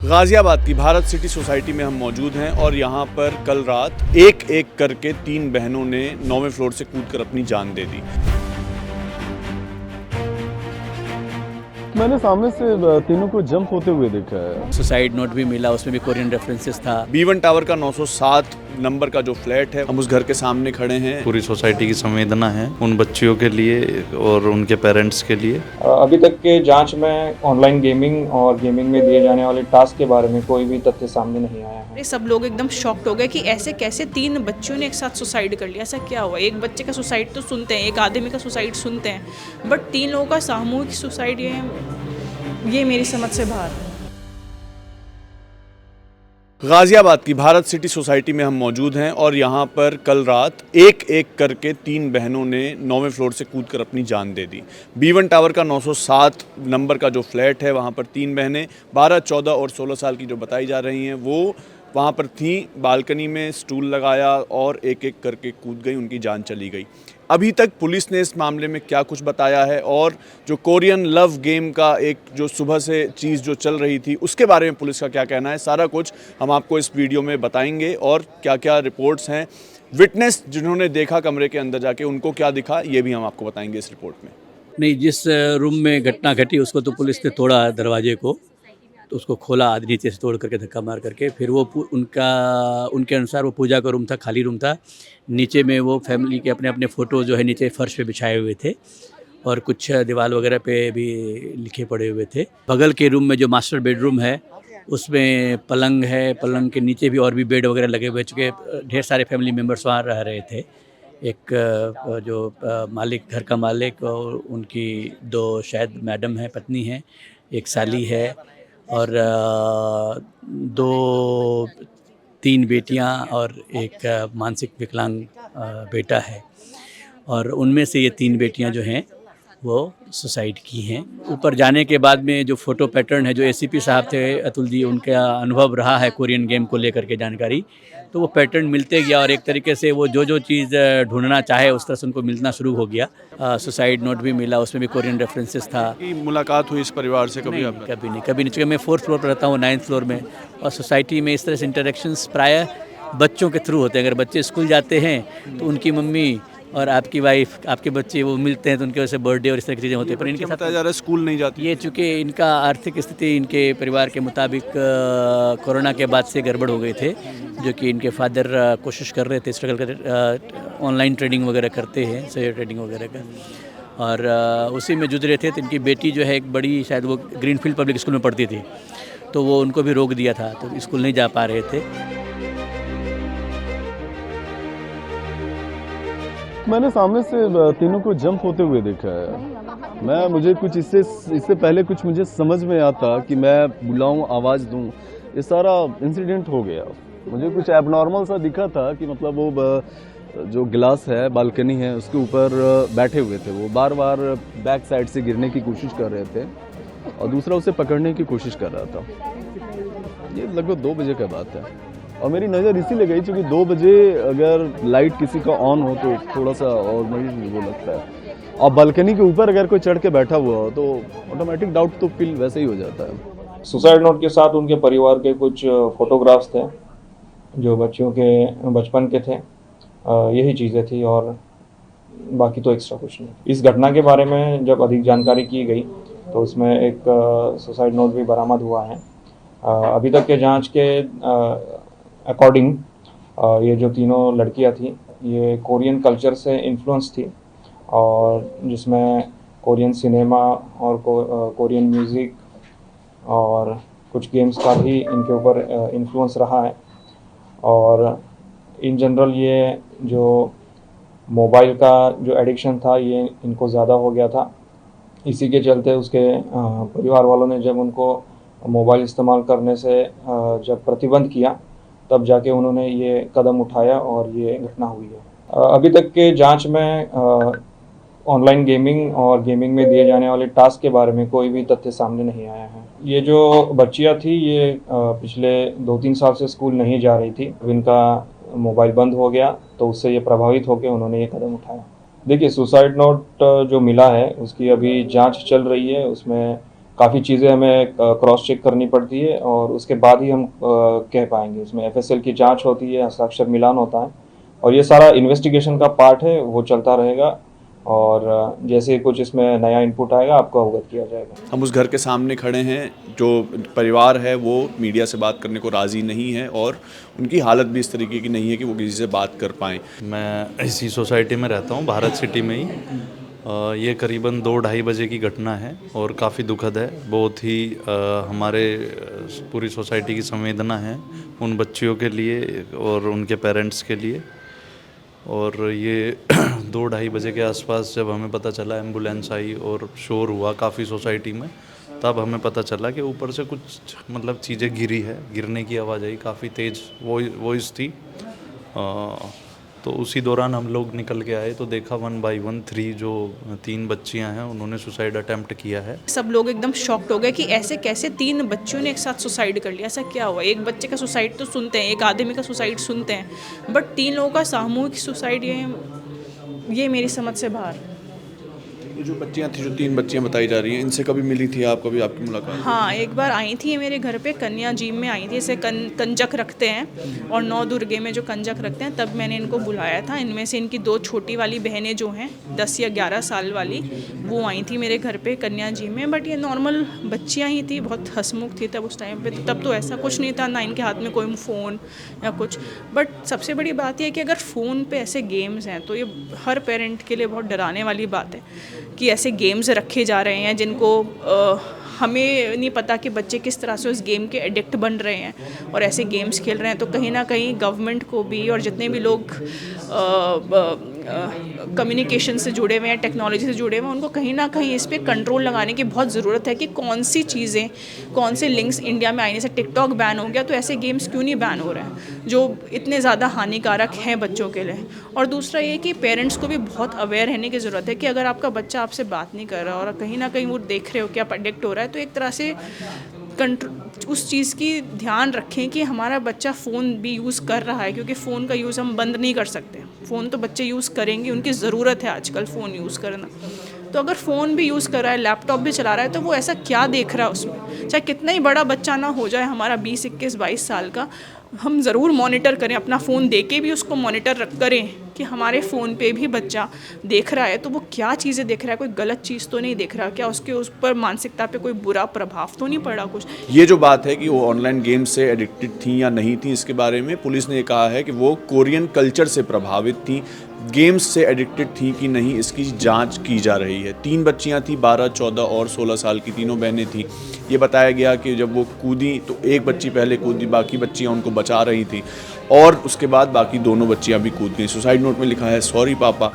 गाजियाबाद की Bharat city society में हम मौजूद हैं और यहाँ पर कल रात एक एक करके 3 बहनों ने 9वें फ्लोर से कूदकर अपनी जान दे दी। मैंने सामने से तीनों को जंप होते हुए देखा है। सुसाइड नोट भी मिला, उसमें भी कोरियन रेफरेंसेस था। B1 टावर का 907 नंबर का जो फ्लैट है, हम उस घर के सामने खड़े हैं। पूरी सोसाइटी की संवेदना है उन बच्चियों के लिए और उनके पेरेंट्स के लिए। अभी तक के जांच में ऑनलाइन गेमिंग और गेमिंग में दिए जाने वाले टास्क के बारे में कोई भी तथ्य सामने नहीं आया है। सब लोग एकदम शॉक्ड हो गए कि ऐसे कैसे 3 बच्चों ने एक साथ सुसाइड कर लिया, ऐसा क्या हुआ। एक बच्चे का सुसाइड तो सुनते हैं, एक आदमी का सुसाइड सुनते हैं, बट 3 लोगों का सामूहिक सुसाइड, ये मेरी समझ से बाहर है। गाजियाबाद की भारत सिटी सोसाइटी में हम मौजूद हैं और यहाँ पर कल रात एक एक करके 3 बहनों ने 9वें फ्लोर से कूदकर अपनी जान दे दी। B1 टावर का 907 नंबर का जो फ्लैट है, वहाँ पर 3 बहनें 12, 14 और 16 साल की जो बताई जा रही हैं वो वहाँ पर थीं। बालकनी में स्टूल लगाया और एक एक करके कूद गई, उनकी जान चली गई। अभी तक पुलिस ने इस मामले में क्या कुछ बताया है और जो कोरियन लव गेम का एक जो सुबह से चीज़ जो चल रही थी उसके बारे में पुलिस का क्या कहना है, सारा कुछ हम आपको इस वीडियो में बताएंगे। और क्या क्या रिपोर्ट्स हैं, विटनेस जिन्होंने देखा कमरे के अंदर जाके उनको क्या दिखा, ये भी हम आपको बताएंगे इस रिपोर्ट में। नहीं, जिस रूम में घटना घटी उसको तो पुलिस ने तोड़ा दरवाजे को, तो उसको खोला आधे नीचे से तोड़ करके, धक्का मार करके। फिर वो उनके अनुसार वो पूजा का रूम था, खाली रूम था। नीचे में वो फैमिली के अपने अपने फ़ोटो जो है नीचे फर्श पे बिछाए हुए थे और कुछ दीवार वगैरह पे भी लिखे पड़े हुए थे। बगल के रूम में जो मास्टर बेडरूम है उसमें पलंग है, पलंग के नीचे भी और भी बेड वगैरह लगे हुए, चूँकि ढेर सारे फैमिली मेम्बर्स वहाँ रह रहे थे। एक जो मालिक, घर का मालिक और उनकी 2 शायद मैडम है, पत्नी है, एक साली है और 2-3 बेटियां और एक मानसिक विकलांग बेटा है। और उनमें से ये 3 बेटियां जो हैं वो सुसाइड की हैं। ऊपर जाने के बाद में जो फ़ोटो पैटर्न है, जो ACP साहब थे अतुल जी, उनका अनुभव रहा है कोरियन गेम को लेकर के जानकारी, तो वो पैटर्न मिलते गया और एक तरीके से वो जो चीज़ ढूंढना चाहे उस तरह से उनको मिलना शुरू हो गया। सुसाइड नोट भी मिला, उसमें भी कोरियन रेफरेंसेस था। मुलाकात हुई इस परिवार से कभी? कभी नहीं, चूँकि मैं 4th फ्लोर पर रहता हूँ, 9th फ्लोर में, और सोसाइटी में इस तरह से इंटरेक्शंस प्रायः बच्चों के थ्रू होते हैं। अगर बच्चे स्कूल जाते हैं तो उनकी मम्मी और आपकी वाइफ, आपके बच्चे वो मिलते हैं, तो उनके वजह से बर्थडे और इस तरह की चीज़ें होती हैं। पर इनके साथ बताया जा रहा है स्कूल नहीं जाती। ये चूँकि इनका आर्थिक स्थिति इनके परिवार के मुताबिक कोरोना के बाद से गड़बड़ हो गए थे, जो कि इनके फादर कोशिश कर रहे थे, स्ट्रगल कर ऑनलाइन ट्रेडिंग वगैरह करते हैं, शेयर ट्रेडिंग वगैरह का, और उसी में जुझ रहे थे। तो इनकी बेटी जो है एक बड़ी, शायद वो ग्रीनफील्ड पब्लिक स्कूल में पढ़ती थी, तो वो उनको भी रोक दिया था, तो स्कूल नहीं जा पा रहे थे। मैंने सामने से तीनों को जंप होते हुए देखा है। मुझे कुछ इससे पहले कुछ मुझे समझ में आता कि मैं बुलाऊं, आवाज़ दूं, ये सारा इंसिडेंट हो गया। मुझे कुछ एबनॉर्मल सा दिखा था कि मतलब वो जो गिलास है, बालकनी है, उसके ऊपर बैठे हुए थे। वो बार बार बैक साइड से गिरने की कोशिश कर रहे थे और दूसरा उसे पकड़ने की कोशिश कर रहा था। ये लगभग 2 बजे का बात है और मेरी नज़र इसीलिए गई क्योंकि 2 बजे अगर लाइट किसी का ऑन हो तो थोड़ा सा और मुझे वो लगता है, और बालकनी के ऊपर अगर कोई चढ़ के बैठा हुआ हो तो ऑटोमेटिक डाउट तो फील वैसे ही हो जाता है। सुसाइड नोट के साथ उनके परिवार के कुछ फोटोग्राफ्स थे जो बच्चियों के बचपन के थे। यही चीज़ें थी और बाकी तो एक्स्ट्रा कुछ नहीं। इस घटना के बारे में जब अधिक जानकारी की गई तो उसमें एक सुसाइड नोट भी बरामद हुआ है। अभी तक के जांच के अकॉर्डिंग ये जो तीनों लड़कियां थी, ये कोरियन कल्चर से इन्फ्लुएंस थी और जिसमें कोरियन सिनेमा और कोरियन म्यूज़िक और कुछ गेम्स का भी इनके ऊपर इन्फ्लुएंस रहा है। और इन जनरल ये जो मोबाइल का जो एडिक्शन था ये इनको ज़्यादा हो गया था। इसी के चलते उसके परिवार वालों ने जब उनको मोबाइल इस्तेमाल करने से जब प्रतिबंध किया, तब जाके उन्होंने ये कदम उठाया और ये घटना हुई है। अभी तक के जांच में ऑनलाइन गेमिंग और गेमिंग में दिए जाने वाले टास्क के बारे में कोई भी तथ्य सामने नहीं आया है। ये जो बच्चियां थी ये पिछले 2-3 साल से स्कूल नहीं जा रही थी। इनका मोबाइल बंद हो गया तो उससे ये प्रभावित होकर उन्होंने ये कदम उठाया। देखिए, सुसाइड नोट जो मिला है उसकी अभी जांच चल रही है। उसमें काफ़ी चीज़ें हमें क्रॉस चेक करनी पड़ती है और उसके बाद ही हम कह पाएंगे। इसमें एफएसएल की जांच होती है, हस्ताक्षर मिलान होता है और ये सारा इन्वेस्टिगेशन का पार्ट है, वो चलता रहेगा और जैसे कुछ इसमें नया इनपुट आएगा आपको अवगत किया जाएगा। हम उस घर के सामने खड़े हैं, जो परिवार है वो मीडिया से बात करने को राज़ी नहीं है और उनकी हालत भी इस तरीके की नहीं है कि वो किसी से बात कर पाएँ। मैं इसी सोसाइटी में रहता हूँ, भारत सिटी में ही। ये करीबन 2-2:30 बजे की घटना है और काफ़ी दुखद है। बहुत ही हमारे पूरी सोसाइटी की संवेदना है उन बच्चियों के लिए और उनके पेरेंट्स के लिए। और ये 2-2:30 बजे के आसपास जब हमें पता चला, एम्बुलेंस आई और शोर हुआ काफ़ी सोसाइटी में, तब हमें पता चला कि ऊपर से कुछ मतलब चीज़ें गिरी है, गिरने की आवाज़ आई, काफ़ी तेज़ वॉइस थी। तो उसी दौरान हम लोग निकल के आए तो देखा 1 बाय 1 3 जो 3 बच्चियां हैं उन्होंने सुसाइड अटेम्प्ट किया है। सब लोग एकदम शॉक्ड हो गए कि ऐसे कैसे 3 बच्चों ने एक साथ सुसाइड कर लिया, ऐसा क्या हुआ। एक बच्चे का सुसाइड तो सुनते हैं, एक आदमी का सुसाइड सुनते हैं, बट 3 लोगों का सामूहिक सुसाइड, ये मेरी समझ से बाहर। ये जो बच्चियां थी, जो 3 बच्चियां बताई जा रही हैं, इनसे कभी मिली थी आप, कभी आपकी मुलाकात? हाँ, एक बार आई थी मेरे घर पे, कन्या जीम में आई थी। इसे कंजक रखते हैं और 9 दुर्गे में जो कंजक रखते हैं, तब मैंने इनको बुलाया था। इनमें से इनकी 2 छोटी वाली बहनें जो हैं 10 या 11 साल वाली, वो आई थी मेरे घर पे कन्या जीम में। बट ये नॉर्मल बच्चियाँ ही थी, बहुत हंसमुख थी तब उस टाइम पे। तब तो ऐसा कुछ नहीं था, ना इनके हाथ में कोई फ़ोन या कुछ। बट सबसे बड़ी बात यह है कि अगर फ़ोन पे ऐसे गेम्स हैं तो ये हर पेरेंट के लिए बहुत डराने वाली बात है कि ऐसे गेम्स रखे जा रहे हैं जिनको हमें नहीं पता कि बच्चे किस तरह से उस गेम के एडिक्ट बन रहे हैं और ऐसे गेम्स खेल रहे हैं। तो कहीं ना कहीं गवर्नमेंट को भी और जितने भी लोग कम्युनिकेशन से जुड़े हुए हैं, टेक्नोलॉजी से जुड़े हुए हैं, उनको कहीं ना कहीं इस पर कंट्रोल लगाने की बहुत ज़रूरत है कि कौन सी चीज़ें, कौन से लिंक्स इंडिया में आने। जैसे टिकटॉक बैन हो गया, तो ऐसे गेम्स क्यों नहीं बैन हो रहे हैं जो इतने ज़्यादा हानिकारक हैं बच्चों के लिए। और दूसरा ये कि पेरेंट्स को भी बहुत अवेयर रहने की ज़रूरत है कि अगर आपका बच्चा आपसे बात नहीं कर रहा और कहीं ना कहीं वो देख रहे हो कि आप एडिक्ट हो रहा है, तो एक तरह से उस चीज़ की ध्यान रखें कि हमारा बच्चा फ़ोन भी यूज़ कर रहा है, क्योंकि फ़ोन का यूज़ हम बंद नहीं कर सकते। फ़ोन तो बच्चे यूज़ करेंगे, उनकी ज़रूरत है आजकल फ़ोन यूज़ करना। तो अगर फ़ोन भी यूज़ कर रहा है, लैपटॉप भी चला रहा है, तो वो ऐसा क्या देख रहा है उसमें। चाहे कितना ही बड़ा बच्चा ना हो जाए, हमारा 20, 21, 22 साल का, हम ज़रूर मॉनिटर करें, अपना फ़ोन दे के भी उसको मॉनिटर करें कि हमारे फ़ोन पे भी बच्चा देख रहा है तो वो क्या चीज़ें देख रहा है, कोई गलत चीज़ तो नहीं देख रहा, क्या उसके उस पर मानसिकता पे कोई बुरा प्रभाव तो नहीं पड़ा कुछ। ये जो बात है कि वो ऑनलाइन गेम से एडिक्टेड थी या नहीं थी, इसके बारे में पुलिस ने ये कहा है कि वो कोरियन कल्चर से प्रभावित थी, गेम्स से एडिक्टेड थी कि नहीं, इसकी जांच की जा रही है। 3 बच्चियां थी, 12, 14 और 16 साल की, तीनों बहनें थी। ये बताया गया कि जब वो कूदी तो एक बच्ची पहले कूदी, बाकी बच्चियां उनको बचा रही थी और उसके बाद बाकी दोनों बच्चियां भी कूद गई। सुसाइड नोट में लिखा है, सॉरी पापा।